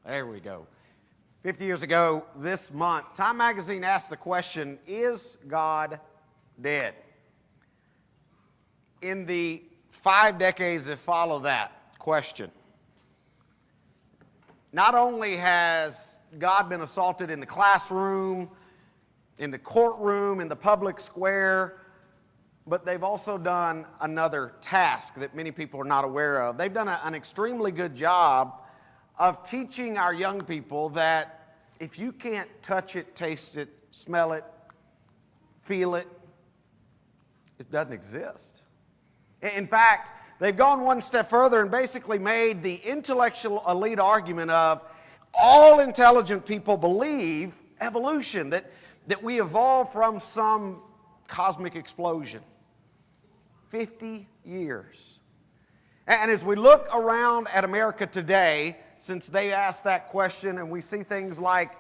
There we go. 50 years ago this month, Time Magazine asked the question, is God dead? In the 5 decades that follow that question, not only has God been assaulted in the classroom, in the courtroom, in the public square, but they've also done another task that many people are not aware of. They've done an extremely good job of teaching our young people that if you can't touch it, taste it, smell it, feel it, it doesn't exist. In fact, they've gone one step further and basically made the intellectual elite argument of all intelligent people believe evolution, that we evolved from some cosmic explosion. 50 years. And as we look around at America today, since they asked that question, and we see things like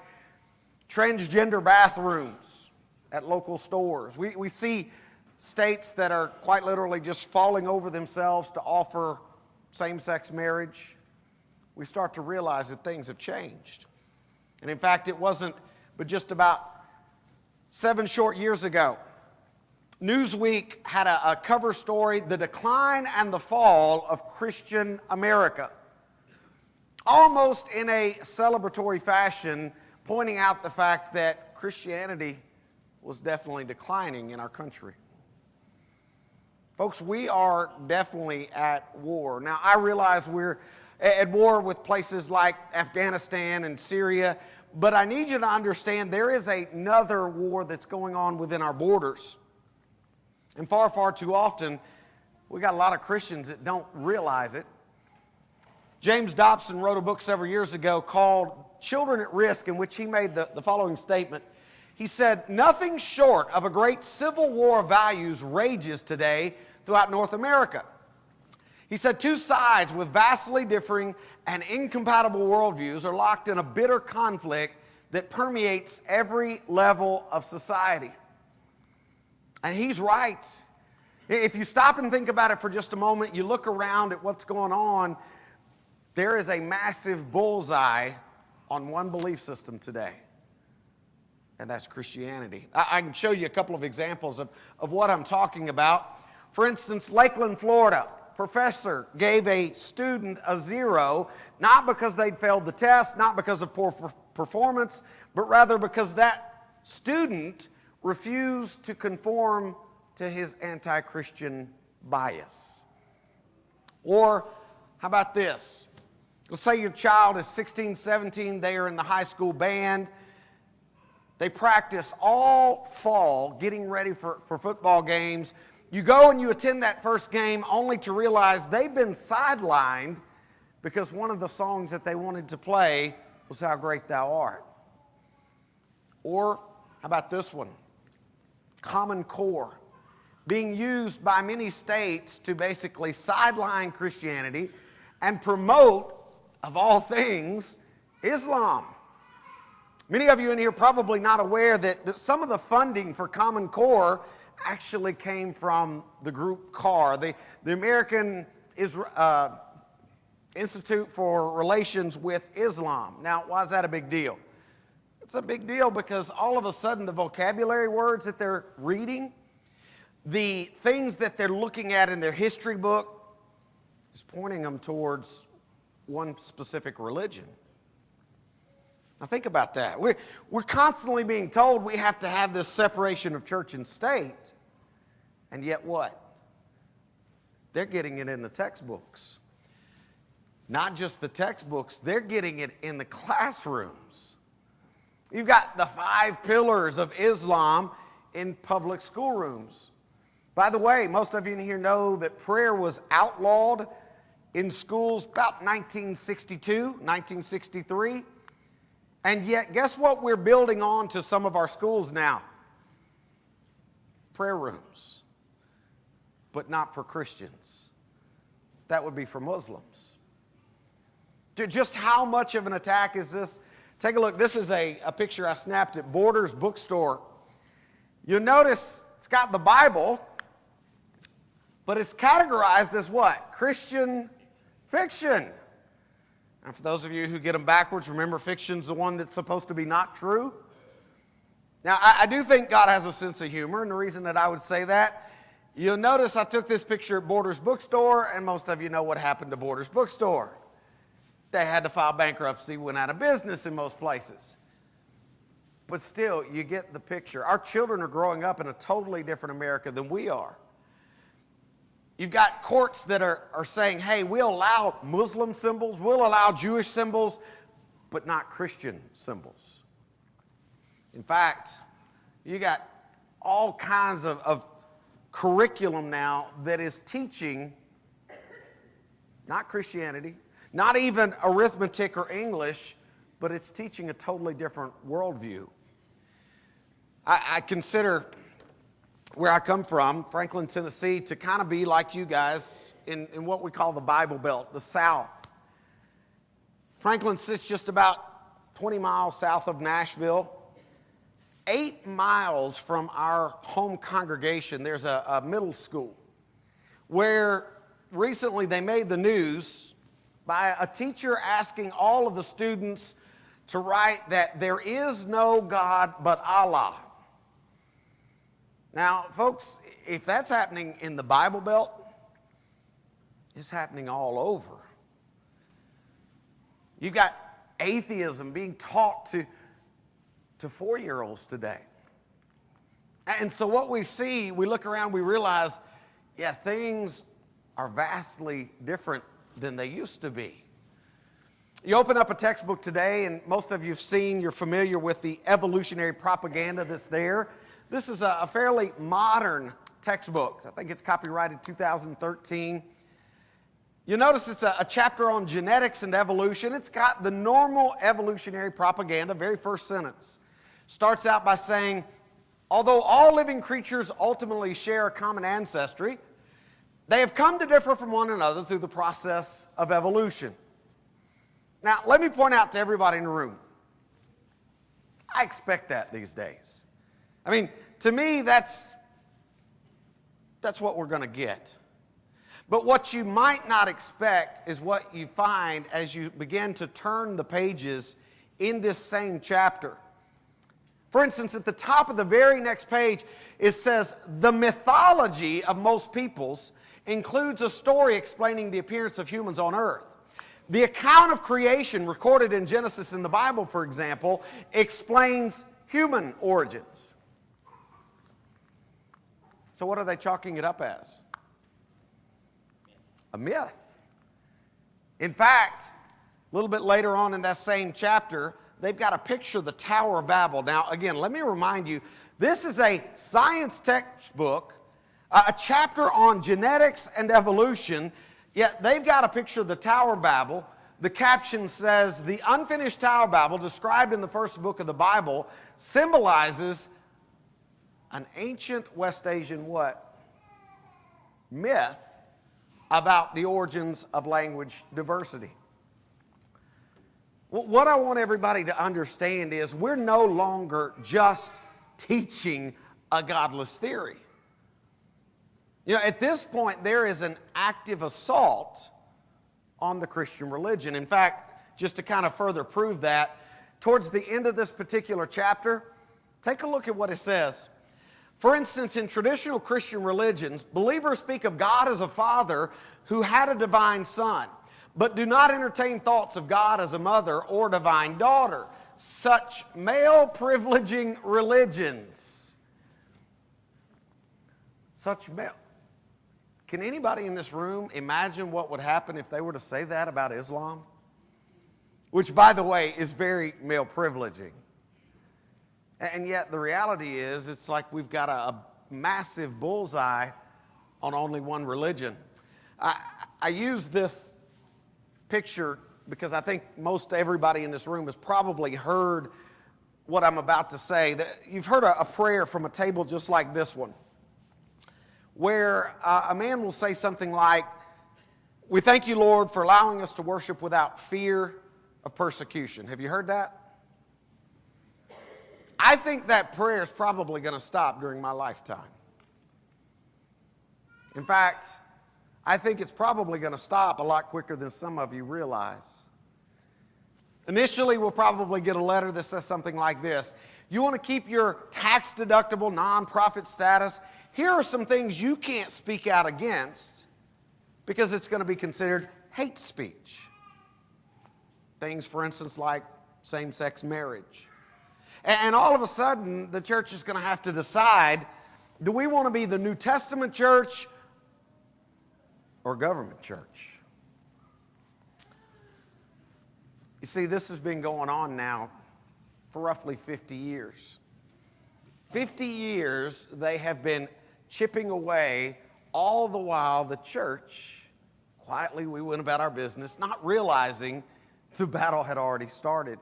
transgender bathrooms at local stores. We see states that are quite literally just falling over themselves to offer same-sex marriage. We start to realize that things have changed. And in fact, it wasn't but just about 7 short years ago, Newsweek had a cover story, The Decline and the Fall of Christian America. Almost in a celebratory fashion, pointing out the fact that Christianity was definitely declining in our country. Folks, we are definitely at war. Now, I realize we're at war with places like Afghanistan and Syria, but I need you to understand there is another war that's going on within our borders. And far, far too often, we got a lot of Christians that don't realize it. James Dobson wrote a book several years ago called Children at Risk, in which he made the following statement. He said, "Nothing short of a great civil war of values rages today throughout North America." He said, "Two sides with vastly differing and incompatible worldviews are locked in a bitter conflict that permeates every level of society." And he's right. If you stop and think about it for just a moment, you look around at what's going on, there is a massive bullseye on one belief system today, and that's Christianity. I can show you a couple of examples of what I'm talking about. For instance, Lakeland, Florida, professor gave a student a 0, not because they'd failed the test, not because of poor performance, but rather because that student refused to conform to his anti-Christian bias. Or how about this? Let's say your child is 16, 17, they are in the high school band. They practice all fall getting ready for football games. You go and you attend that first game only to realize they've been sidelined because one of the songs that they wanted to play was How Great Thou Art. Or how about this one? Common Core, being used by many states to basically sideline Christianity and promote, of all things, Islam. Many of you in here are probably not aware that some of the funding for Common Core actually came from the group CAR, the American Institute for Relations with Islam. Now, why is that a big deal? It's a big deal because all of a sudden the vocabulary words that they're reading, the things that they're looking at in their history book is pointing them towards one specific religion. Now think about that. We're constantly being told we have to have this separation of church and state, and yet what? They're getting it in the textbooks. Not just the textbooks, they're getting it in the classrooms. You've got the 5 pillars of Islam in public schoolrooms. By the way, most of you in here know that prayer was outlawed in schools about 1962, 1963. And yet, guess what we're building on to some of our schools now? Prayer rooms. But not for Christians. That would be for Muslims. Just how much of an attack is this? Take a look. This is a picture I snapped at Borders Bookstore. You'll notice it's got the Bible, but it's categorized as what? Christian fiction. And for those of you who get them backwards, remember fiction's the one that's supposed to be not true. Now, I do think God has a sense of humor, and the reason that I would say that, you'll notice I took this picture at Borders Bookstore, and most of you know what happened to Borders Bookstore. They had to file bankruptcy, went out of business in most places. But still, you get the picture. Our children are growing up in a totally different America than we are. You've got courts that are saying, hey, we'll allow Muslim symbols, we'll allow Jewish symbols, but not Christian symbols. In fact, you got all kinds of curriculum now that is teaching not Christianity, not even arithmetic or English, but it's teaching a totally different worldview. I consider where I come from, Franklin, Tennessee, to kind of be like you guys in what we call the Bible Belt, the South. Franklin sits just about 20 miles south of Nashville. 8 miles from our home congregation, there's a middle school where recently they made the news by a teacher asking all of the students to write that there is no God but Allah. Now, folks, if that's happening in the Bible Belt, it's happening all over. You've got atheism being taught to 4-year-olds today. And so what we see, we look around, we realize, yeah, things are vastly different than they used to be. You open up a textbook today, and most of you have seen, you're familiar with the evolutionary propaganda that's there. This is a fairly modern textbook. I think it's copyrighted 2013. You notice it's a chapter on genetics and evolution. It's got the normal evolutionary propaganda, very first sentence. Starts out by saying, although all living creatures ultimately share a common ancestry, they have come to differ from one another through the process of evolution. Now, let me point out to everybody in the room, I expect that these days. I mean, to me, that's what we're going to get. But what you might not expect is what you find as you begin to turn the pages in this same chapter. For instance, at the top of the very next page, it says, the mythology of most peoples includes a story explaining the appearance of humans on earth. The account of creation recorded in Genesis in the Bible, for example, explains human origins. So what are they chalking it up as? A myth. In fact, a little bit later on in that same chapter, they've got a picture of the Tower of Babel. Now, again, let me remind you, this is a science textbook, a chapter on genetics and evolution, yet they've got a picture of the Tower of Babel. The caption says, the unfinished Tower of Babel, described in the first book of the Bible, symbolizes an ancient West Asian what? Myth about the origins of language diversity. What I want everybody to understand is we're no longer just teaching a godless theory. You know, at this point, there is an active assault on the Christian religion. In fact, just to kind of further prove that, towards the end of this particular chapter, take a look at what it says. For instance, in traditional Christian religions, believers speak of God as a father who had a divine son, but do not entertain thoughts of God as a mother or divine daughter. Such male privileging religions. Such male. Can anybody in this room imagine what would happen if they were to say that about Islam? Which, by the way, is very male privileging. And yet the reality is, it's like we've got a massive bullseye on only one religion. I use this picture because I think most everybody in this room has probably heard what I'm about to say. You've heard a prayer from a table just like this one, where a man will say something like, we thank you, Lord, for allowing us to worship without fear of persecution. Have you heard that? I think that prayer is probably going to stop during my lifetime. In fact, I think it's probably going to stop a lot quicker than some of you realize. Initially, we'll probably get a letter that says something like this. You want to keep your tax-deductible nonprofit status? Here are some things you can't speak out against because it's going to be considered hate speech. Things, for instance, like same-sex marriage. And all of a sudden, the church is going to have to decide, do we want to be the New Testament church or government church? You see, this has been going on now for roughly 50 years. 50 years they have been chipping away, all the while the church, quietly we went about our business, not realizing the battle had already started.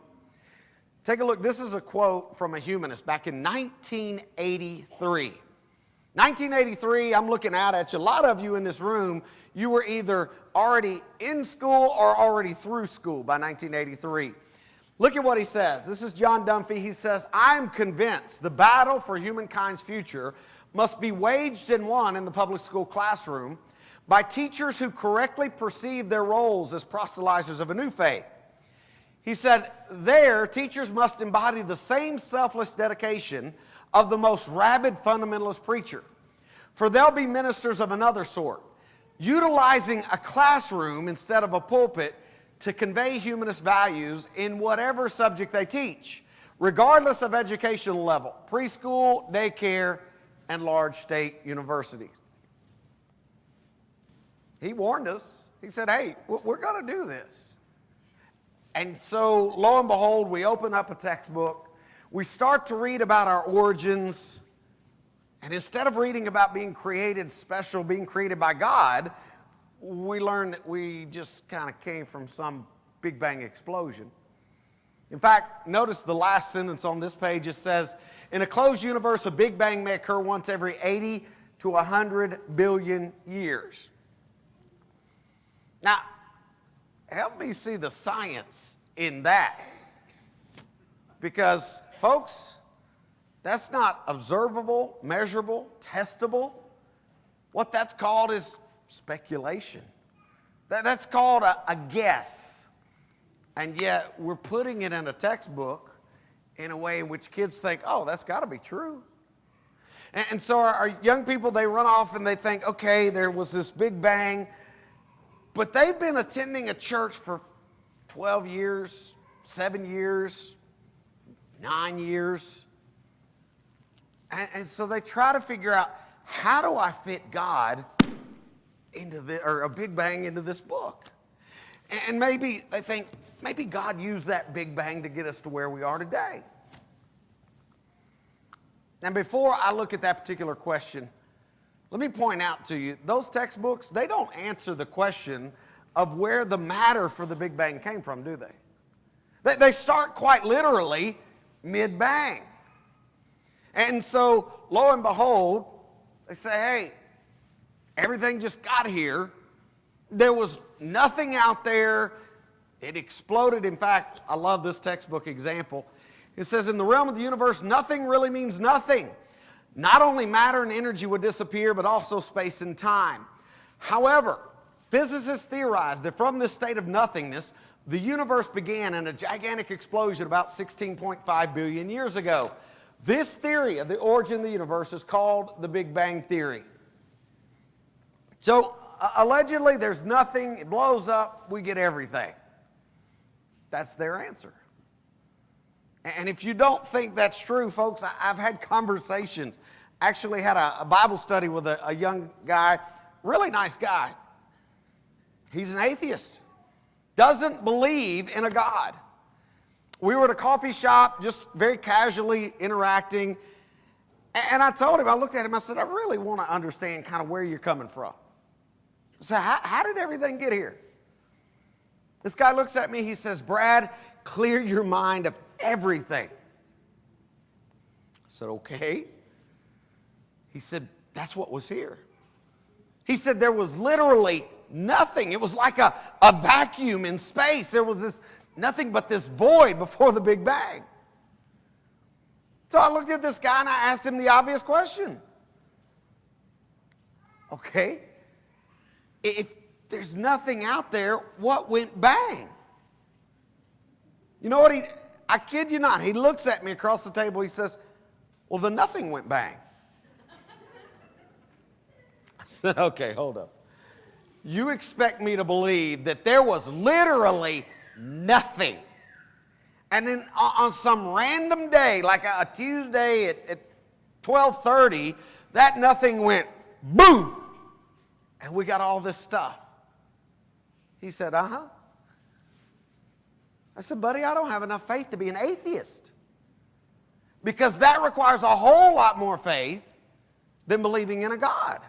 Take a look. This is a quote from a humanist back in 1983. 1983, I'm looking out at you. A lot of you in this room, you were either already in school or already through school by 1983. Look at what he says. This is John Dunphy. He says, I'm convinced the battle for humankind's future must be waged and won in the public school classroom by teachers who correctly perceive their roles as proselytizers of a new faith. He said, there, teachers must embody the same selfless dedication of the most rabid fundamentalist preacher. For they'll be ministers of another sort, utilizing a classroom instead of a pulpit to convey humanist values in whatever subject they teach, regardless of educational level, preschool, daycare, and large state universities. He warned us. He said, hey, we're going to do this. And so, lo and behold, we open up a textbook. We start to read about our origins. And instead of reading about being created special, being created by God, we learn that we just kind of came from some Big Bang explosion. In fact, notice the last sentence on this page. It says, in a closed universe, a Big Bang may occur once every 80 to 100 billion years. Now, help me see the science in that. Because, folks, that's not observable, measurable, testable. What that's called is speculation. That's called a guess. And yet we're putting it in a textbook in a way in which kids think, oh, that's got to be true. And so our young people, they run off and they think, okay, there was this Big Bang. But they've been attending a church for 12 years, 7 years, 9 years. And so they try to figure out, how do I fit God into or a Big Bang into this book? And maybe they think, maybe God used that Big Bang to get us to where we are today. And before I look at that particular question, let me point out to you, those textbooks, they don't answer the question of where the matter for the Big Bang came from, do they? They start quite literally mid-bang. And so, lo and behold, they say, hey, everything just got here. There was nothing out there. It exploded. In fact, I love this textbook example. It says, in the realm of the universe, nothing really means nothing. Not only matter and energy would disappear, but also space and time. However, physicists theorize that from this state of nothingness, the universe began in a gigantic explosion about 16.5 billion years ago. This theory of the origin of the universe is called the Big Bang Theory. So, allegedly, there's nothing, it blows up, we get everything. That's their answer. And if you don't think that's true, folks, I've had conversations. Actually had a Bible study with a young guy, really nice guy. He's an atheist. Doesn't believe in a God. We were at a coffee shop, just very casually interacting. And I told him, I looked at him, I said, I really want to understand kind of where you're coming from. I said, how did everything get here? This guy looks at me, he says, Brad, clear your mind of everything. I said, okay. He said, that's what was here. He said, there was literally nothing. It was like a vacuum in space. There was this nothing but this void before the Big Bang. So I looked at this guy and I asked him the obvious question. Okay, if there's nothing out there, what went bang? You know what I kid you not, he looks at me across the table, he says, well, the nothing went bang. I said, okay, hold up. You expect me to believe that there was literally nothing. And then on some random day, like a Tuesday at 12:30, that nothing went boom. And we got all this stuff. He said, uh-huh. I said, buddy, I don't have enough faith to be an atheist. Because that requires a whole lot more faith than believing in a God.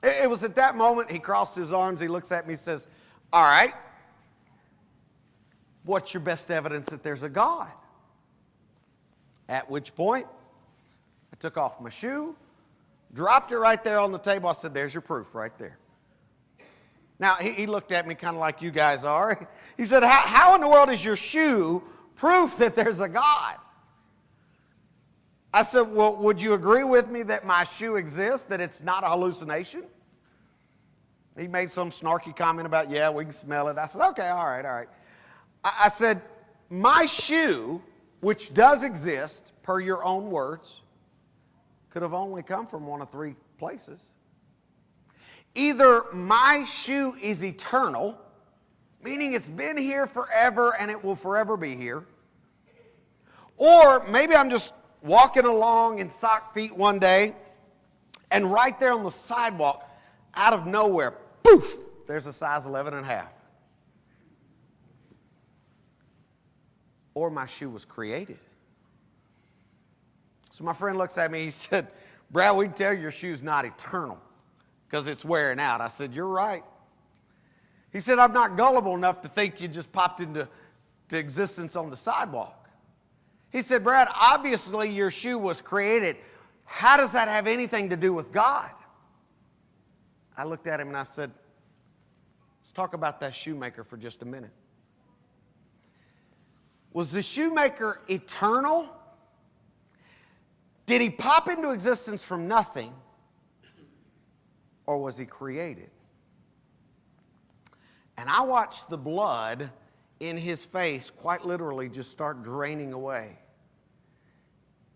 It was at that moment he crossed his arms, he looks at me, he says, all right, what's your best evidence that there's a God? At which point, I took off my shoe, dropped it right there on the table. I said, there's your proof right there. Now, he looked at me kind of like you guys are. He said, how in the world is your shoe proof that there's a God? I said, well, would you agree with me that my shoe exists, that it's not a hallucination? He made some snarky comment about, yeah, we can smell it. I said, okay, all right. I said, my shoe, which does exist, per your own words, could have only come from one of three places. Either my shoe is eternal, meaning it's been here forever and it will forever be here, or maybe I'm just walking along in sock feet one day, and right there on the sidewalk, out of nowhere, poof, there's a size 11.5. Or my shoe was created. So my friend looks at me, he said, Brad, we can tell your shoe's not eternal because it's wearing out. I said, you're right. He said, I'm not gullible enough to think you just popped into existence on the sidewalk. He said, Brad, obviously your shoe was created. How does that have anything to do with God? I looked at him and I said, let's talk about that shoemaker for just a minute. Was the shoemaker eternal? Did he pop into existence from nothing? Or was he created? And I watched the blood in his face quite literally just start draining away.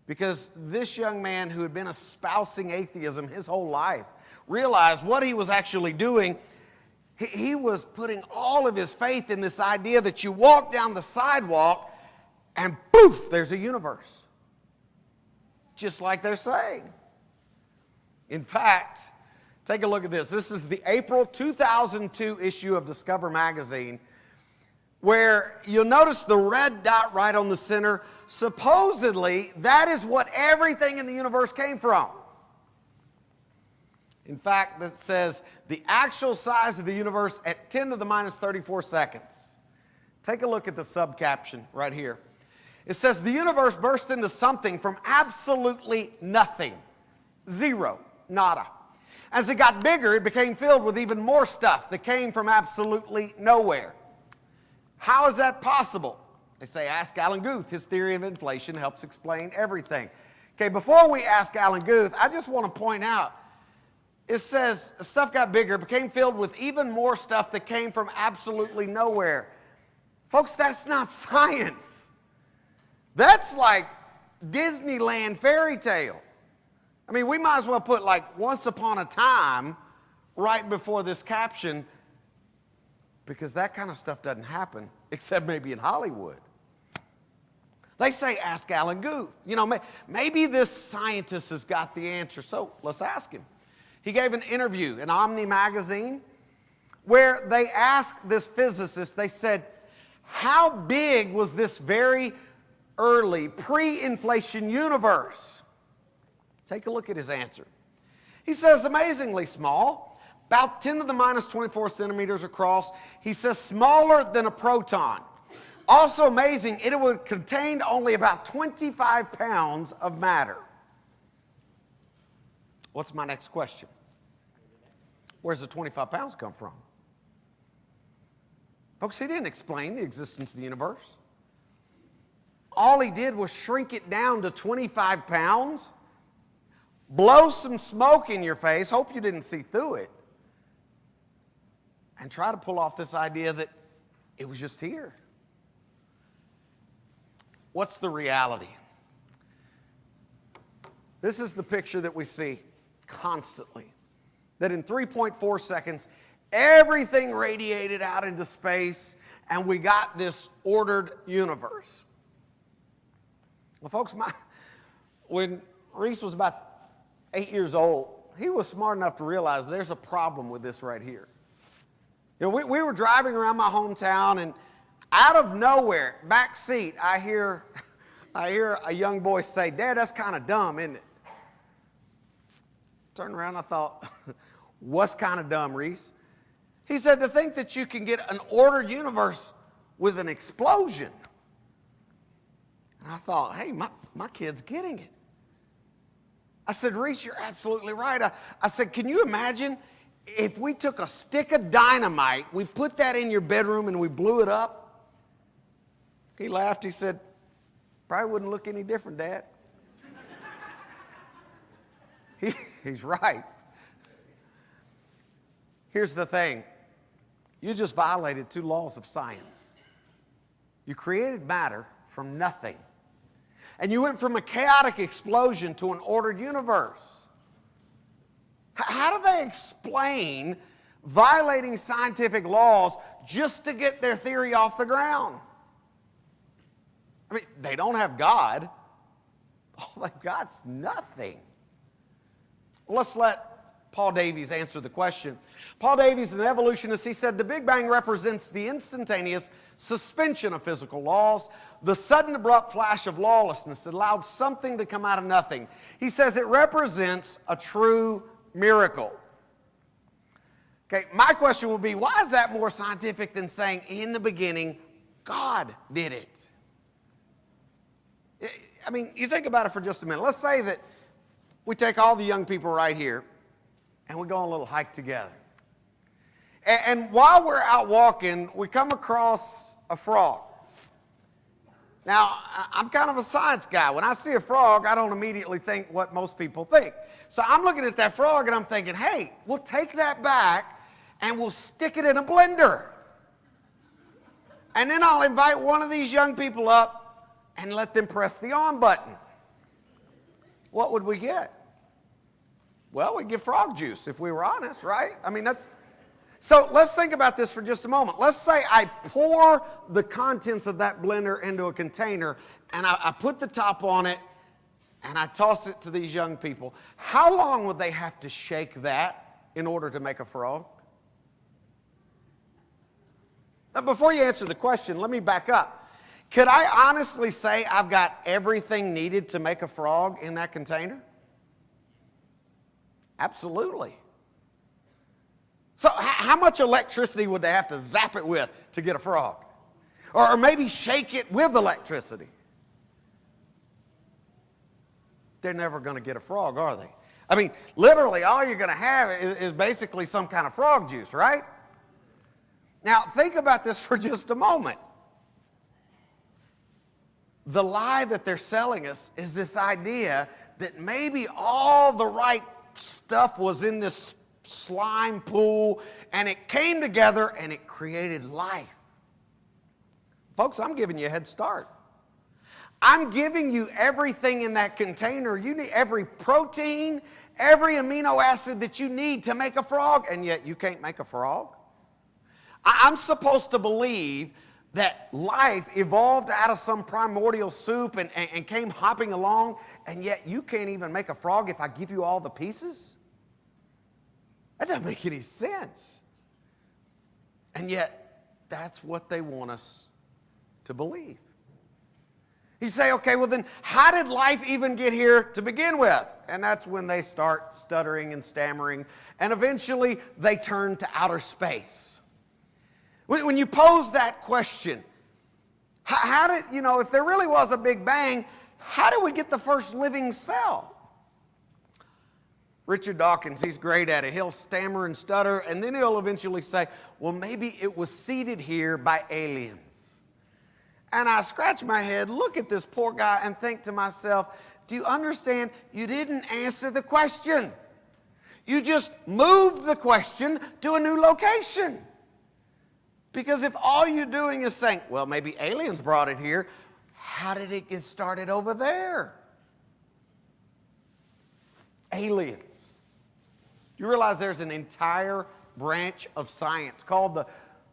Because this young man who had been espousing atheism his whole life realized what he was actually doing. He was putting all of his faith in this idea that you walk down the sidewalk and poof, there's a universe. Just like they're saying. In fact, take a look at this. This is the April 2002 issue of Discover magazine, where you'll notice the red dot right on the center. Supposedly, that is what everything in the universe came from. In fact, it says the actual size of the universe at 10 to the minus 34 seconds. Take a look at the subcaption right here. It says the universe burst into something from absolutely nothing. Zero. Nada. As it got bigger, it became filled with even more stuff that came from absolutely nowhere. How is that possible? They say, ask Alan Guth. His theory of inflation helps explain everything. Okay, before we ask Alan Guth, I just want to point out, it says stuff got bigger, became filled with even more stuff that came from absolutely nowhere. Folks, that's not science. That's like Disneyland fairy tale. I mean, we might as well put like once upon a time right before this caption, because that kind of stuff doesn't happen, except maybe in Hollywood. They say, ask Alan Guth. You know, maybe this scientist has got the answer, so let's ask him. He gave an interview in Omni magazine where they asked this physicist, they said, how big was this very early pre-inflation universe? Take a look at his answer. He says, amazingly small, about 10 to the minus 24 centimeters across. He says, smaller than a proton. Also amazing, it would contain only about 25 pounds of matter. What's my next question? Where's the 25 pounds come from? Folks, he didn't explain the existence of the universe. All he did was shrink it down to 25 pounds, blow some smoke in your face, hope you didn't see through it, and try to pull off this idea that it was just here. what's the reality? This is the picture that we see constantly. That in 3.4 seconds, everything radiated out into space, and we got this ordered universe. Well, folks, when Reese was about 8 years old, he was smart enough to realize there's a problem with this right here. You know, we were driving around my hometown, and out of nowhere, back seat, I hear a young boy say, "Dad, that's kind of dumb, isn't it?" Turned around, I thought, what's kind of dumb, Reese? He said, to think that you can get an ordered universe with an explosion. And I thought, hey, my kid's getting it. I said, Reese, you're absolutely right. I said, can you imagine if we took a stick of dynamite, we put that in your bedroom and we blew it up? He laughed. He said, probably wouldn't look any different, Dad. He's right. Here's the thing. You just violated two laws of science. You created matter from nothing. And you went from a chaotic explosion to an ordered universe. How do they explain violating scientific laws just to get their theory off the ground? I mean, they don't have God. All they've got's nothing. Well, let's let Paul Davies answer the question. Paul Davies, an evolutionist, he said the Big Bang represents the instantaneous suspension of physical laws, the sudden abrupt flash of lawlessness that allowed something to come out of nothing. He says it represents a true miracle. Okay, my question will be, why is that more scientific than saying in the beginning, God did it? I mean, you think about it for just a minute. Let's say that we take all the young people right here and we go on a little hike together. And while we're out walking, we come across a frog. Now, I'm kind of a science guy. When I see a frog, I don't immediately think what most people think. So I'm looking at that frog and I'm thinking, hey, we'll take that back and we'll stick it in a blender. And then I'll invite one of these young people up and let them press the on button. What would we get? Well, we'd get frog juice if we were honest, right? I mean, so let's think about this for just a moment. Let's say I pour the contents of that blender into a container and I put the top on it and I toss it to these young people. How long would they have to shake that in order to make a frog? Now, before you answer the question, let me back up. Could I honestly say I've got everything needed to make a frog in that container? Absolutely. So how much electricity would they have to zap it with to get a frog? Or maybe shake it with electricity? They're never going to get a frog, are they? I mean, literally all you're going to have is basically some kind of frog juice, right? Now, think about this for just a moment. The lie that they're selling us is this idea that maybe all the right stuff was in this slime pool and it came together and it created life. Folks, I'm giving you a head start. I'm giving you everything in that container. You need every protein, every amino acid that you need to make a frog, and yet you can't make a frog. I'm supposed to believe that life evolved out of some primordial soup and came hopping along, and yet you can't even make a frog if I give you all the pieces? That doesn't make any sense. And yet, that's what they want us to believe. You say, okay, well then, how did life even get here to begin with? And that's when they start stuttering and stammering, and eventually they turn to outer space. When you pose that question, how did, if there really was a Big Bang, how did we get the first living cell? Richard Dawkins, he's great at it. He'll stammer and stutter, and then he'll eventually say, well, maybe it was seeded here by aliens. And I scratch my head, look at this poor guy, and think to myself, do you understand? You didn't answer the question. You just moved the question to a new location. Because if all you're doing is saying, well, maybe aliens brought it here, how did it get started over there? Aliens. You realize there's an entire branch of science called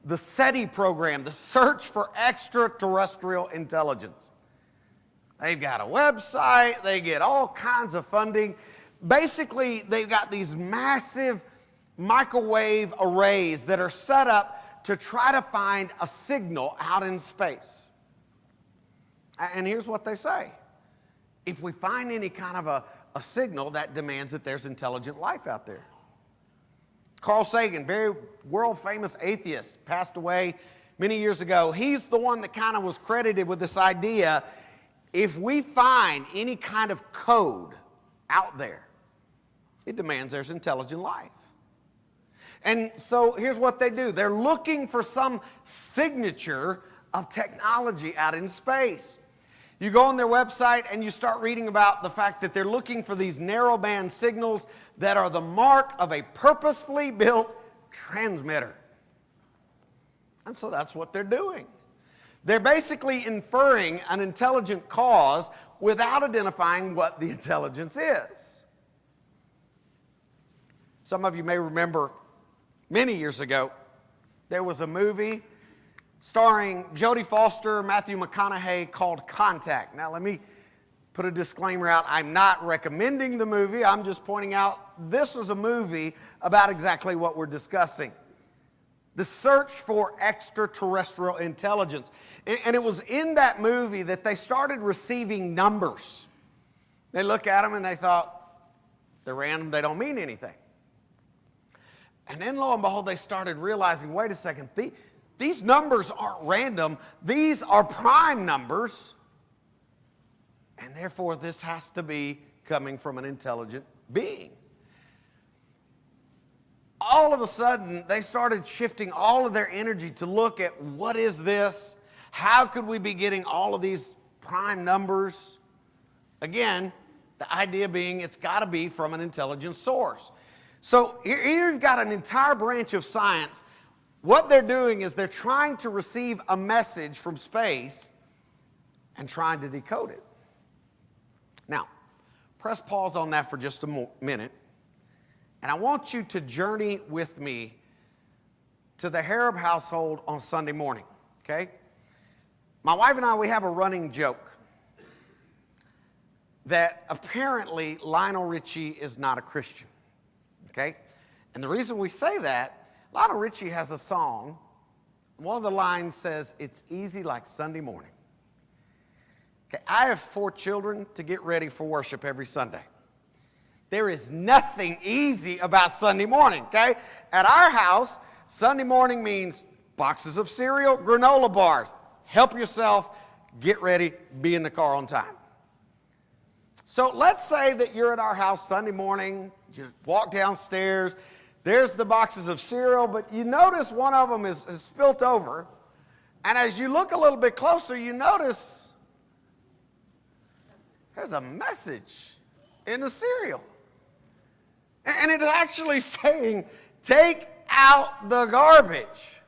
the SETI program, the Search for Extraterrestrial Intelligence. They've got a website, they get all kinds of funding. Basically, they've got these massive microwave arrays that are set up to try to find a signal out in space. And here's what they say. If we find any kind of a signal, that demands that there's intelligent life out there. Carl Sagan, very world-famous atheist, passed away many years ago. He's the one that kind of was credited with this idea. If we find any kind of code out there, it demands there's intelligent life. And so here's what they do. They're looking for some signature of technology out in space. You go on their website and you start reading about the fact that they're looking for these narrowband signals that are the mark of a purposefully built transmitter. And so that's what they're doing. They're basically inferring an intelligent cause without identifying what the intelligence is. Some of you may remember many years ago, there was a movie starring Jodie Foster, Matthew McConaughey called Contact. Now let me put a disclaimer out. I'm not recommending the movie. I'm just pointing out this is a movie about exactly what we're discussing. The search for extraterrestrial intelligence. And it was in that movie that they started receiving numbers. They look at them and they thought, they're random, they don't mean anything. And then lo and behold, they started realizing, wait a second, these numbers aren't random. These are prime numbers. And therefore, this has to be coming from an intelligent being. All of a sudden, they started shifting all of their energy to look at what is this? How could we be getting all of these prime numbers? Again, the idea being it's got to be from an intelligent source. So here you've got an entire branch of science. What they're doing is they're trying to receive a message from space and trying to decode it. Now, press pause on that for just a minute. And I want you to journey with me to the Harrub household on Sunday morning, okay? My wife and I, we have a running joke that apparently Lionel Richie is not a Christian, okay? And the reason we say that, Lionel Richie has a song. One of the lines says, "It's easy like Sunday morning." Okay, I have 4 children to get ready for worship every Sunday. There is nothing easy about Sunday morning, okay? At our house, Sunday morning means boxes of cereal, granola bars. Help yourself, get ready, be in the car on time. So let's say that you're at our house Sunday morning, you walk downstairs, there's the boxes of cereal, but you notice one of them is spilt over. And as you look a little bit closer, you notice there's a message in the cereal. And it is actually saying, "Take out the garbage."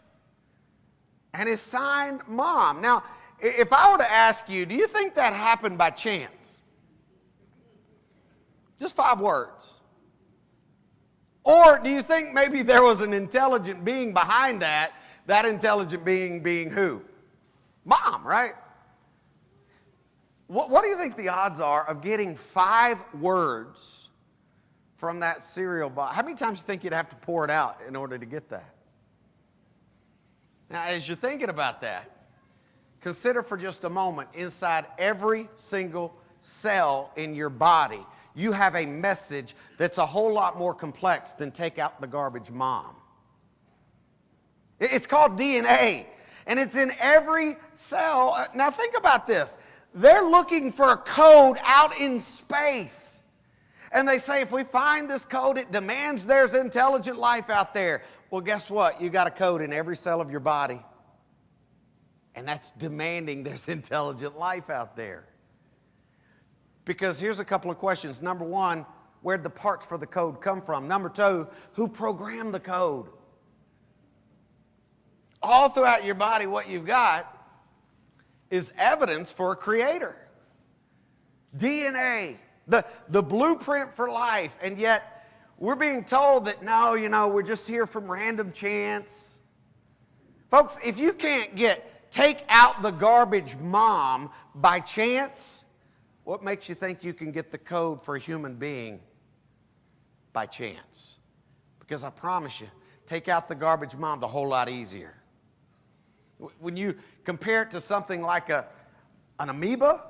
And it's signed Mom. Now, if I were to ask you, do you think that happened by chance? Just 5 words. Or do you think maybe there was an intelligent being behind that intelligent being being who? Mom, right? What do you think the odds are of getting 5 words from that cereal box? How many times do you think you'd have to pour it out in order to get that? Now, as you're thinking about that, consider for just a moment, inside every single cell in your body, you have a message that's a whole lot more complex than "take out the garbage, Mom." It's called DNA, and it's in every cell. Now think about this. They're looking for a code out in space. And they say, if we find this code, it demands there's intelligent life out there. Well, guess what? You got a code in every cell of your body. And that's demanding there's intelligent life out there. Because here's a couple of questions. Number 1, where'd the parts for the code come from? Number 2, who programmed the code? All throughout your body, what you've got is evidence for a creator. DNA, the blueprint for life, and yet we're being told that no, we're just here from random chance. Folks, if you can't take out the garbage mom by chance, what makes you think you can get the code for a human being by chance? Because I promise you, take out the garbage mom, a whole lot easier. When you compare it to something like an amoeba,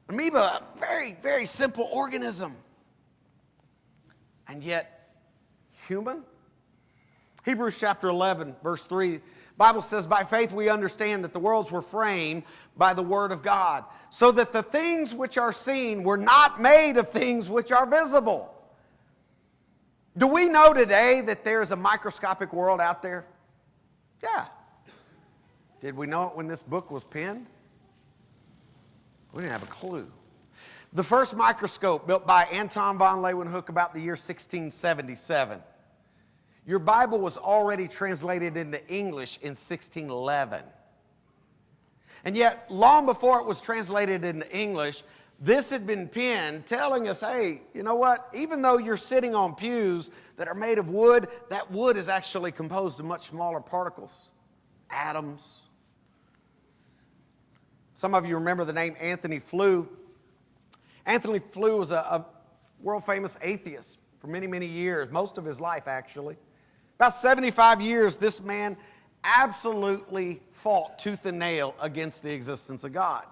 a very, very simple organism, and yet human. Hebrews chapter 11, verse 3, Bible says, by faith we understand that the worlds were framed by the word of God, so that the things which are seen were not made of things which are visible. Do we know today that there's a microscopic world out there? Yeah. Did we know it when this book was penned? We didn't have a clue. The first microscope built by Anton von Leeuwenhoek about the year 1677. Your Bible was already translated into English in 1611. And yet, long before it was translated into English, this had been penned telling us, hey, you know what? Even though you're sitting on pews that are made of wood, that wood is actually composed of much smaller particles, atoms. Some of you remember the name Anthony Flew. Anthony Flew was a world-famous atheist for many, many years, most of his life actually. About 75 years, this man absolutely fought tooth and nail against the existence of God.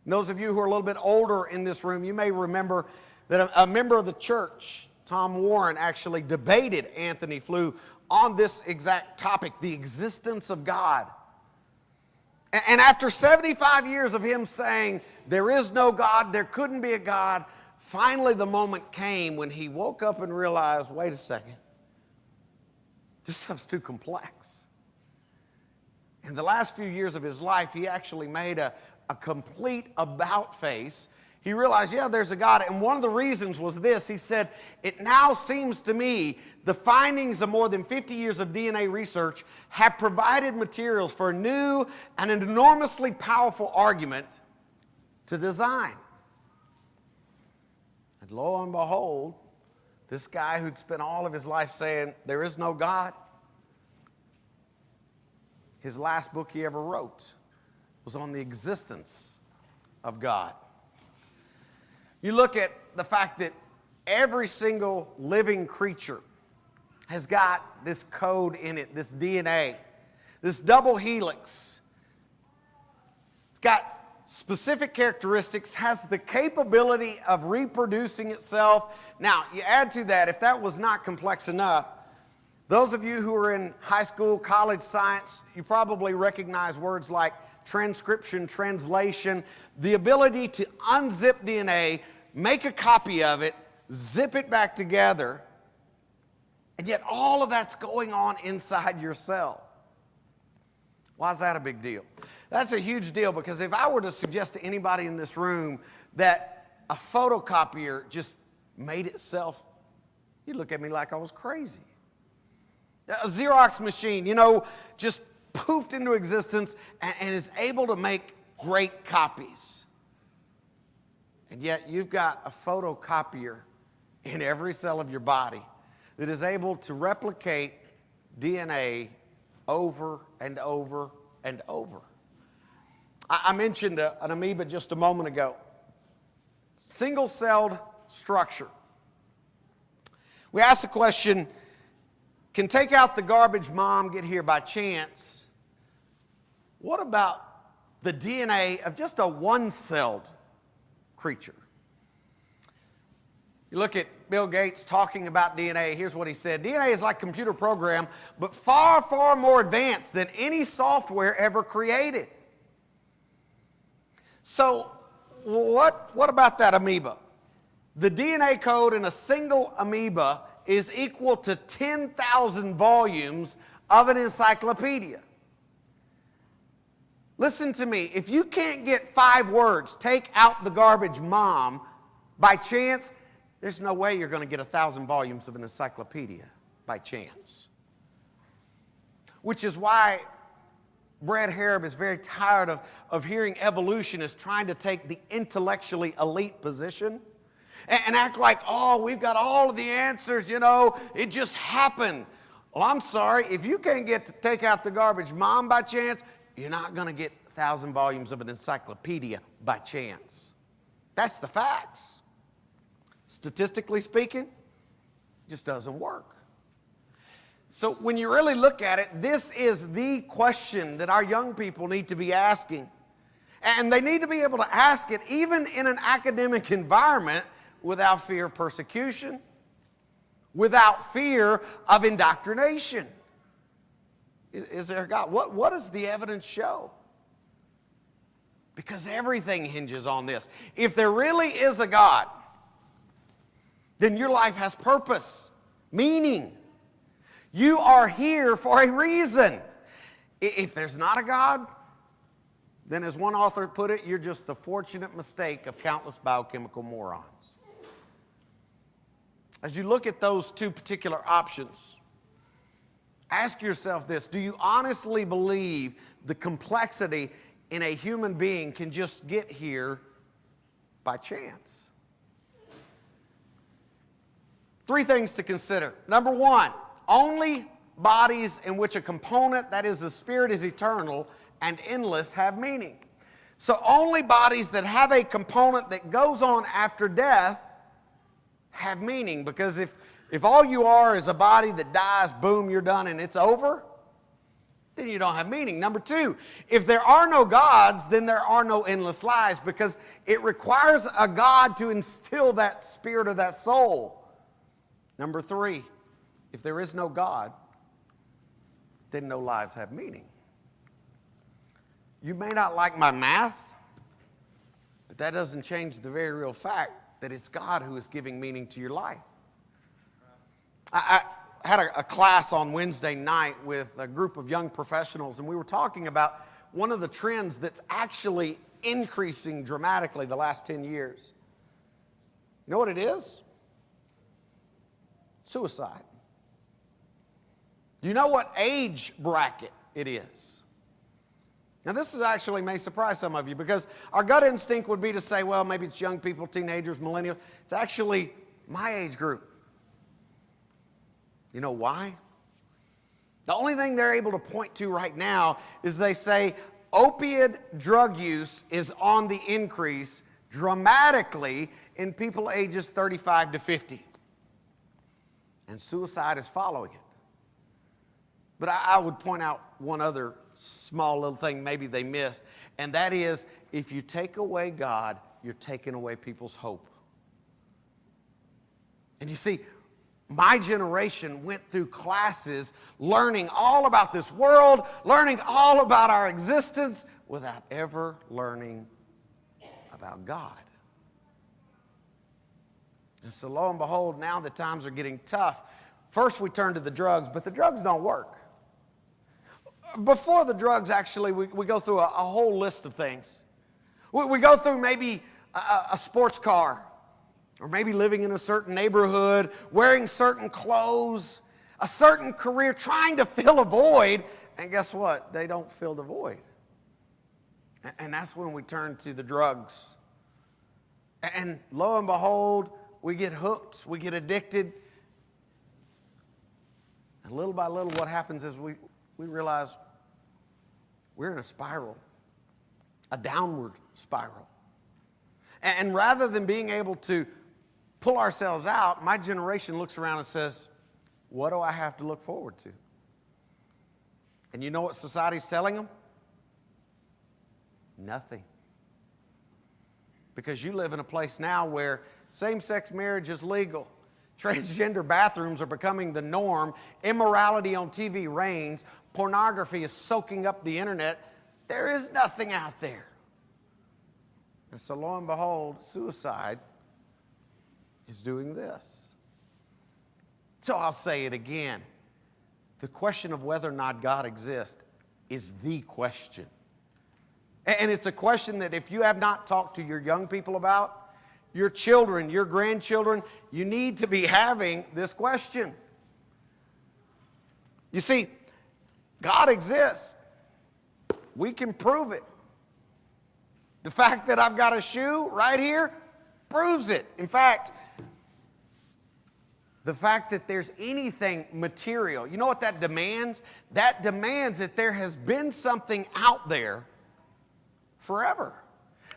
And those of you who are a little bit older in this room, you may remember that a member of the church, Tom Warren, actually debated Anthony Flew on this exact topic, the existence of God. And after 75 years of him saying, there is no God, there couldn't be a God, finally the moment came when he woke up and realized, wait a second, this stuff's too complex. In the last few years of his life, he actually made a complete about face. He realized, yeah, there's a God. And one of the reasons was this. He said, it now seems to me the findings of more than 50 years of DNA research have provided materials for a new and an enormously powerful argument to design. And lo and behold, this guy who'd spent all of his life saying, there is no God, his last book he ever wrote was on the existence of God. You look at the fact that every single living creature has got this code in it, this DNA, this double helix. It's got specific characteristics, has the capability of reproducing itself. Now, you add to that, if that was not complex enough, those of you who are in high school, college science, you probably recognize words like transcription, translation, the ability to unzip DNA, make a copy of it, zip it back together, and yet all of that's going on inside your cell. Why is that a big deal? That's a huge deal because if I were to suggest to anybody in this room that a photocopier just made itself, you'd look at me like I was crazy. A Xerox machine, just poofed into existence and is able to make great copies. And yet you've got a photocopier in every cell of your body that is able to replicate DNA over and over and over. I mentioned an amoeba just a moment ago. Single-celled structure. We asked the question, can take out the garbage mom get here by chance? What about the DNA of just a one-celled creature? You look at Bill Gates talking about DNA. Here's what he said. DNA is like a computer program, but far, far more advanced than any software ever created. So what about that amoeba? The DNA code in a single amoeba is equal to 10,000 volumes of an encyclopedia. Listen to me. If you can't get 5 words, take out the garbage mom, by chance, there's no way you're going to get 1,000 volumes of an encyclopedia by chance. Which is why Brad Harrub is very tired of hearing evolutionists trying to take the intellectually elite position and act like, oh, we've got all of the answers, it just happened. Well, I'm sorry, if you can't get to take out the garbage, Mom, by chance, you're not going to get 1,000 volumes of an encyclopedia by chance. That's the facts. Statistically speaking, it just doesn't work. So when you really look at it, this is the question that our young people need to be asking. And they need to be able to ask it even in an academic environment without fear of persecution, without fear of indoctrination. Is there a God? What does the evidence show? Because everything hinges on this. If there really is a God, then your life has purpose, meaning. You are here for a reason. If there's not a God, then as one author put it, you're just the fortunate mistake of countless biochemical morons. As you look at those two particular options, ask yourself this: do you honestly believe the complexity in a human being can just get here by chance? 3 things to consider. Number 1, only bodies in which a component, that is the spirit, is eternal and endless have meaning. So only bodies that have a component that goes on after death have meaning. Because if all you are is a body that dies, boom, you're done and it's over, then you don't have meaning. Number 2, if there are no gods, then there are no endless lives, because it requires a God to instill that spirit or that soul. Number 3, if there is no God, then no lives have meaning. You may not like my math, but that doesn't change the very real fact that it's God who is giving meaning to your life. I had a class on Wednesday night with a group of young professionals, and we were talking about one of the trends that's actually increasing dramatically the last 10 years. You know what it is? Suicide. You know what age bracket it is? Now, this is actually may surprise some of you, because our gut instinct would be to say, well, maybe it's young people, teenagers, millennials. It's actually my age group. You know why? The only thing they're able to point to right now is they say opiate drug use is on the increase dramatically in people ages 35 to 50. And suicide is following it. But I would point out one other small little thing maybe they missed, and that is, if you take away God, you're taking away people's hope. And you see, my generation went through classes learning all about this world, learning all about our existence, without ever learning about God. And so lo and behold, now the times are getting tough. First we turn to the drugs, but the drugs don't work. Before the drugs, actually, we go through a whole list of things. We go through maybe a sports car, or maybe living in a certain neighborhood, wearing certain clothes, a certain career, trying to fill a void, and guess what? They don't fill the void. And that's when we turn to the drugs. And lo and behold, we get hooked, we get addicted. And little by little, what happens is we realize we're in a spiral, a downward spiral. And rather than being able to pull ourselves out, my generation looks around and says, what do I have to look forward to? And you know what society's telling them? Nothing. Because you live in a place now where same-sex marriage is legal. Transgender bathrooms are becoming the norm. Immorality on TV reigns. Pornography is soaking up the internet. There is nothing out there. And so lo and behold, suicide is doing this. So I'll say it again. The question of whether or not God exists is the question. And it's a question that if you have not talked to your young people about, your children, your grandchildren, you need to be having this question. You see, God exists. We can prove it. The fact that I've got a shoe right here proves it. In fact, the fact that there's anything material, you know what that demands? That demands that there has been something out there forever.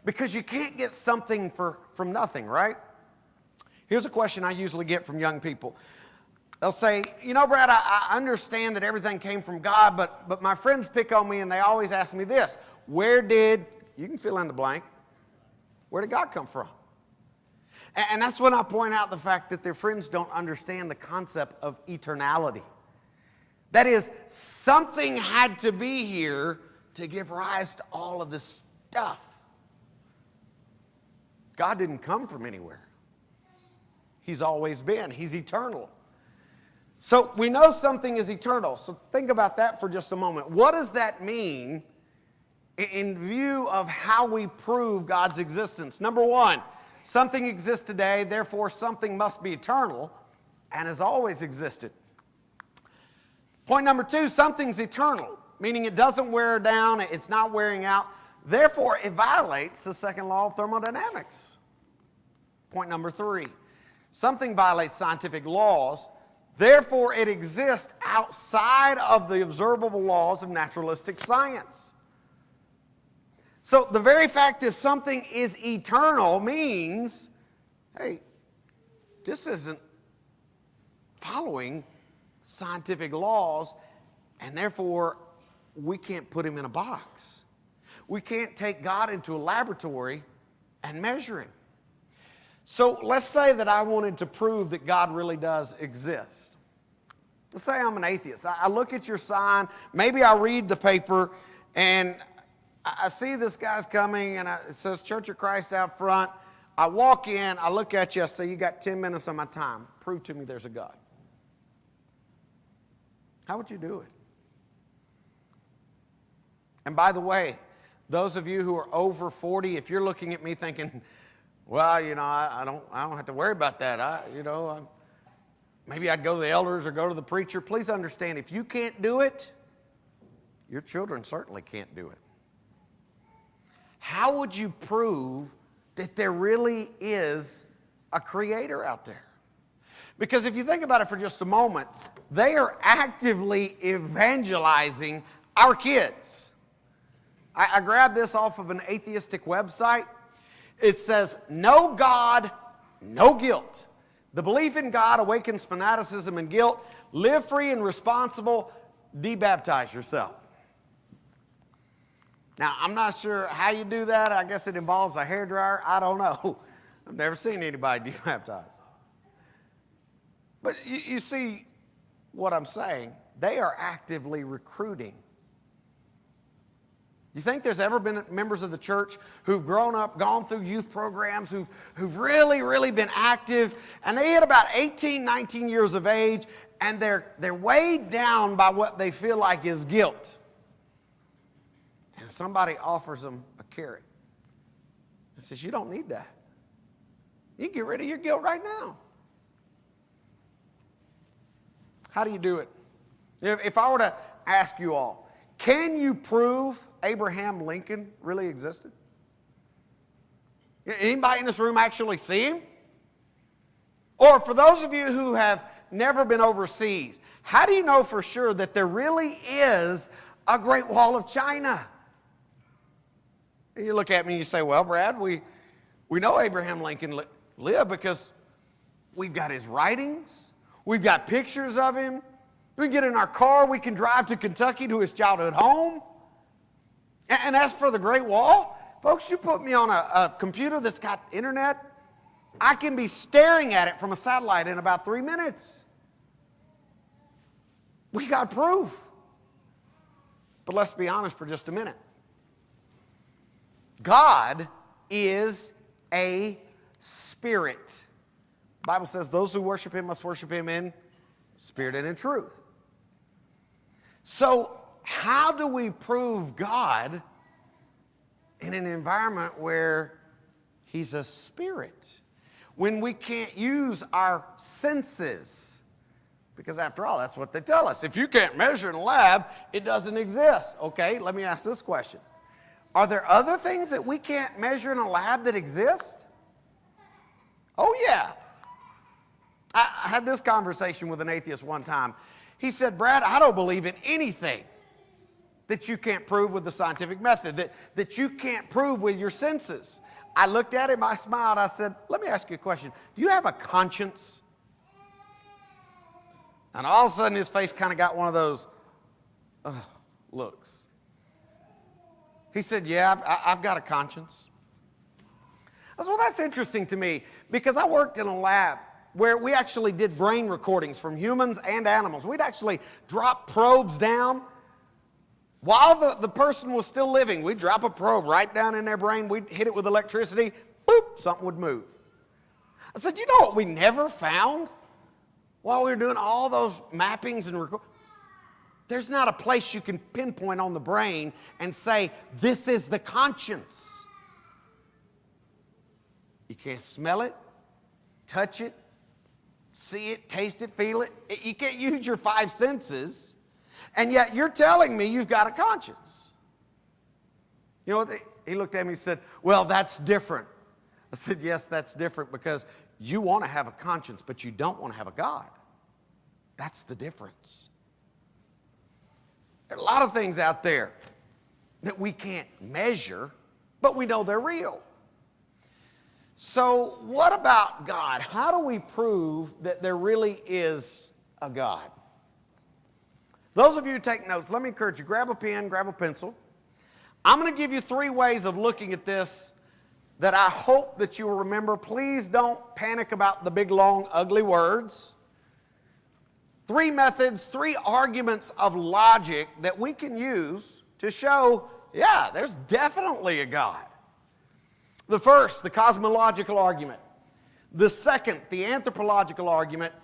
Because you can't get something from nothing, right? Here's a question I usually get from young people. They'll say, you know, Brad, I understand that everything came from God, but my friends pick on me and they always ask me this. You can fill in the blank, where did God come from? And that's when I point out the fact that their friends don't understand the concept of eternality. That is, something had to be here to give rise to all of this stuff. God didn't come from anywhere. He's always been. He's eternal. So we know something is eternal. So think about that for just a moment. What does that mean in view of how we prove God's existence? Number one, something exists today, therefore something must be eternal and has always existed. Point number two, something's eternal, meaning it doesn't wear down, it's not wearing out. Therefore, it violates the second law of thermodynamics. Point number three, something violates scientific laws. Therefore, it exists outside of the observable laws of naturalistic science. So the very fact that something is eternal means, hey, this isn't following scientific laws, and therefore we can't put him in a box. We can't take God into a laboratory and measure him. So let's say that I wanted to prove that God really does exist. Let's say I'm an atheist. I look at your sign, maybe I read the paper, and I see this guy's coming, and it says Church of Christ out front. I walk in, I look at you, I say, you got 10 minutes of my time. Prove to me there's a God. How would you do it? And by the way, those of you who are over 40, if you're looking at me thinking, well, you know, I don't have to worry about that. Maybe I'd go to the elders or go to the preacher. Please understand, if you can't do it, your children certainly can't do it. How would you prove that there really is a creator out there? Because if you think about it for just a moment, they are actively evangelizing our kids. I grabbed this off of an atheistic website. It says, no God, no guilt. The belief in God awakens fanaticism and guilt. Live free and responsible. Debaptize yourself. Now, I'm not sure how you do that. I guess it involves a hairdryer. I don't know. I've never seen anybody debaptize. But you see what I'm saying. They are actively recruiting. You think there's ever been members of the church who've grown up, gone through youth programs, who've really, really been active, and they hit about 18, 19 years of age, and they're weighed down by what they feel like is guilt. And somebody offers them a carrot and says, you don't need that. You can get rid of your guilt right now. How do you do it? If I were to ask you all, can you prove Abraham Lincoln really existed? Anybody in this room actually see him? Or for those of you who have never been overseas, how do you know for sure that there really is a Great Wall of China? And you look at me and you say, well, Brad, we know Abraham Lincoln lived because we've got his writings, we've got pictures of him, we can get in our car, we can drive to Kentucky to his childhood home. And as for the Great Wall, folks, you put me on a computer that's got internet, I can be staring at it from a satellite in about 3 minutes. We got proof. But let's be honest for just a minute. God is a spirit. The Bible says those who worship him must worship him in spirit and in truth. So how do we prove God in an environment where he's a spirit? When we can't use our senses Because after all, that's what they tell us. If you can't measure in a lab, it doesn't exist. Okay, let me ask this question. Are there other things that we can't measure in a lab that exist? Oh, yeah. I had this conversation with an atheist one time. He said, Brad, I don't believe in anything that you can't prove with the scientific method, that you can't prove with your senses. I looked at him, I smiled, I said, let me ask you a question. Do you have a conscience? And all of a sudden his face kind of got one of those looks. He said, yeah, I've got a conscience. I said, well, that's interesting to me because I worked in a lab where we actually did brain recordings from humans and animals. We'd actually drop probes down while the person was still living. We'd drop a probe right down in their brain. We'd hit it with electricity. Boop, something would move. I said, you know what we never found while we were doing all those mappings and recordings? There's not a place you can pinpoint on the brain and say, this is the conscience. You can't smell it, touch it, see it, taste it, feel it. You can't use your five senses, and yet you're telling me you've got a conscience. You know what? He looked at me and said, well, that's different. I said, yes, that's different because you want to have a conscience, but you don't want to have a God. That's the difference. There are a lot of things out there that we can't measure, but we know they're real. So what about God? How do we prove that there really is a God? Those of you who take notes, let me encourage you, grab a pen, grab a pencil. I'm going to give you 3 ways of looking at this that I hope that you will remember. Please don't panic about the big, long, ugly words. 3 methods, 3 arguments of logic that we can use to show, yeah, there's definitely a God. The first, the cosmological argument. The second, the anthropological argument.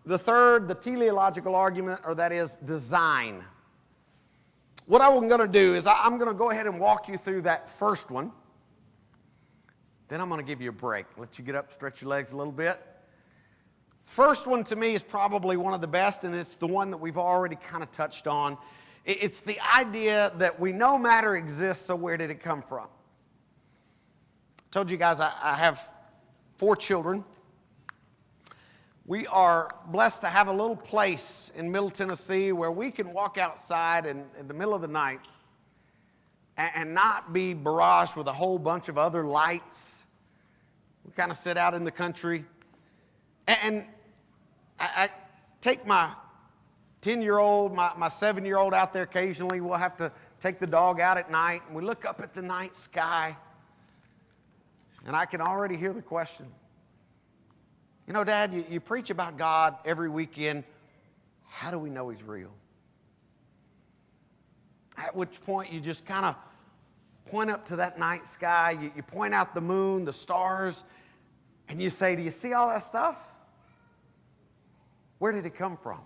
The third, the teleological argument, or that is design. What I'm going to do is I'm going to go ahead and walk you through that first one. Then I'm going to give you a break. Let you get up, stretch your legs a little bit. First one to me is probably one of the best, and it's the one that we've already kind of touched on. It's the idea that we know matter exists, so where did it come from? I told you guys I have 4 children. We are blessed to have a little place in Middle Tennessee where we can walk outside in the middle of the night and not be barraged with a whole bunch of other lights. We kind of sit out in the country. And I take my 10-year-old, my 7-year-old out there occasionally. We'll have to take the dog out at night, and we look up at the night sky. And I can already hear the question. You know, Dad, you preach about God every weekend. How do we know He's real? At which point you just kind of point up to that night sky. You point out the moon, the stars, and you say, do you see all that stuff? Where did it come from?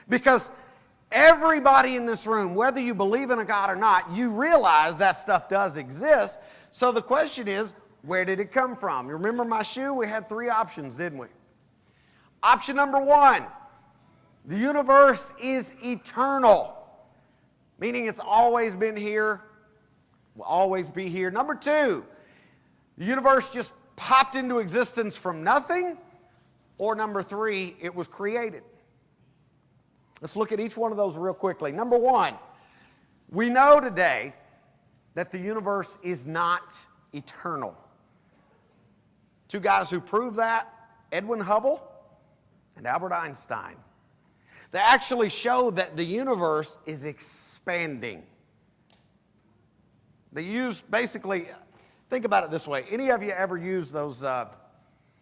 Because everybody in this room, whether you believe in a God or not, you realize that stuff does exist. So the question is, where did it come from? You remember my shoe? We had 3 options, didn't we? Option number 1, the universe is eternal, meaning it's always been here, will always be here. Number 2, the universe just popped into existence from nothing. Or number 3, it was created. Let's look at each one of those real quickly. Number 1, we know today that the universe is not eternal. 2 guys who proved that, Edwin Hubble and Albert Einstein. They actually show that the universe is expanding. They use basically, think about it this way. Any of you ever use those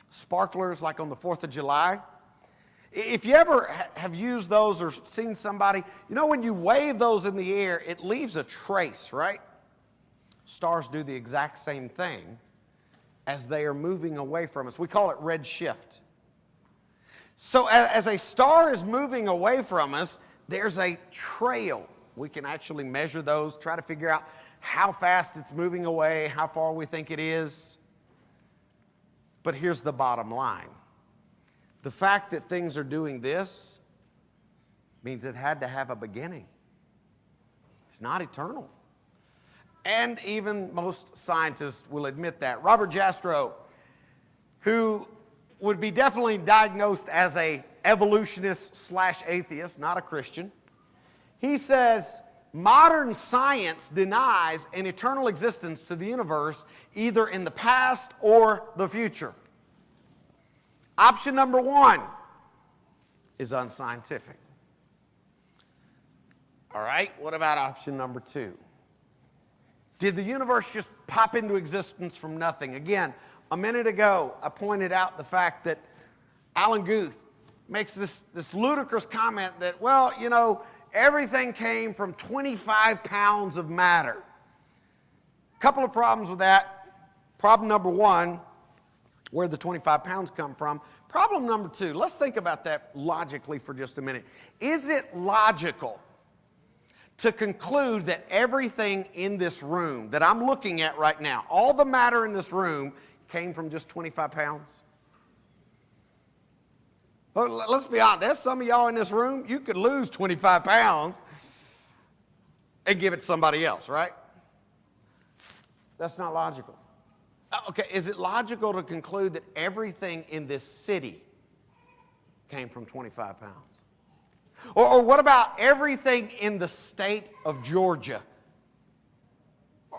sparklers like on the 4th of July? If you ever have used those or seen somebody, you know when you wave those in the air, it leaves a trace, right? Stars do the exact same thing as they are moving away from us. We call it red shift. So as a star is moving away from us, there's a trail. We can actually measure those, try to figure out how fast it's moving away, how far we think it is. But here's the bottom line. The fact that things are doing this means it had to have a beginning. It's not eternal. And even most scientists will admit that. Robert Jastrow, who would be definitely diagnosed as an evolutionist/atheist, not a Christian, he says, modern science denies an eternal existence to the universe either in the past or the future. Option number one is unscientific. All right, what about option number two? Did the universe just pop into existence from nothing? Again, a minute ago, I pointed out the fact that Alan Guth makes this ludicrous comment that, well, you know, everything came from 25 pounds of matter. A couple of problems with that. Problem number one, where the 25 pounds come from. Problem number two, let's think about that logically for just a minute. Is it logical to conclude that everything in this room that I'm looking at right now, all the matter in this room, came from just 25 pounds? Well, let's be honest, there's some of y'all in this room, you could lose 25 pounds and give it to somebody else, right? That's not logical. Okay, is it logical to conclude that everything in this city came from 25 pounds? Or what about everything in the state of Georgia?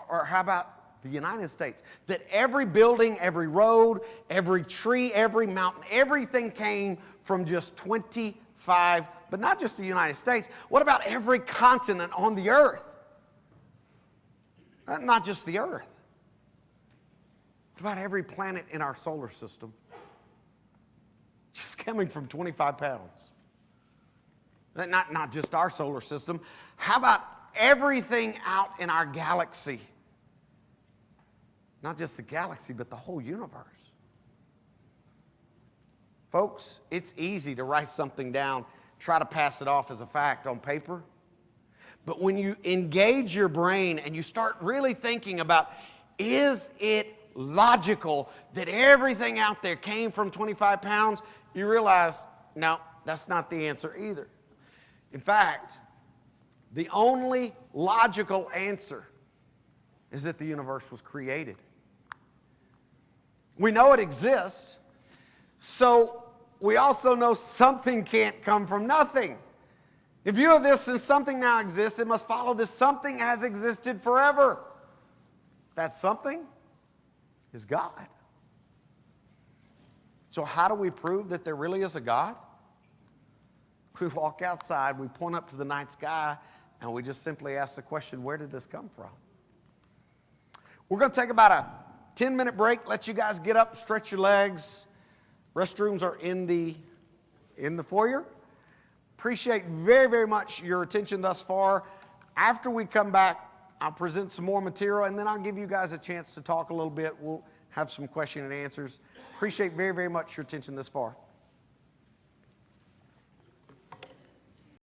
Or how about the United States? That every building, every road, every tree, every mountain, everything came from just 25, but not just the United States. What about every continent on the earth? Not just the earth. What about every planet in our solar system? Just coming from 25 pounds. Not just our solar system. How about everything out in our galaxy? Not just the galaxy, but the whole universe. Folks, it's easy to write something down, try to pass it off as a fact on paper. But when you engage your brain and you start really thinking about, is it logical that everything out there came from 25 pounds, you realize, no, that's not the answer either. In fact, the only logical answer is that the universe was created. We know it exists, so we also know something can't come from nothing. In view of this, since something now exists, it must follow that something has existed forever. That something is God. So how do we prove that there really is a God? We walk outside, we point up to the night sky, and we just simply ask the question, where did this come from? We're going to take about a 10-minute break, let you guys get up, stretch your legs. Restrooms are in the foyer. Appreciate very, very much your attention thus far. After we come back, I'll present some more material, and then I'll give you guys a chance to talk a little bit. We'll have some question and answers. Appreciate very, very much your attention thus far.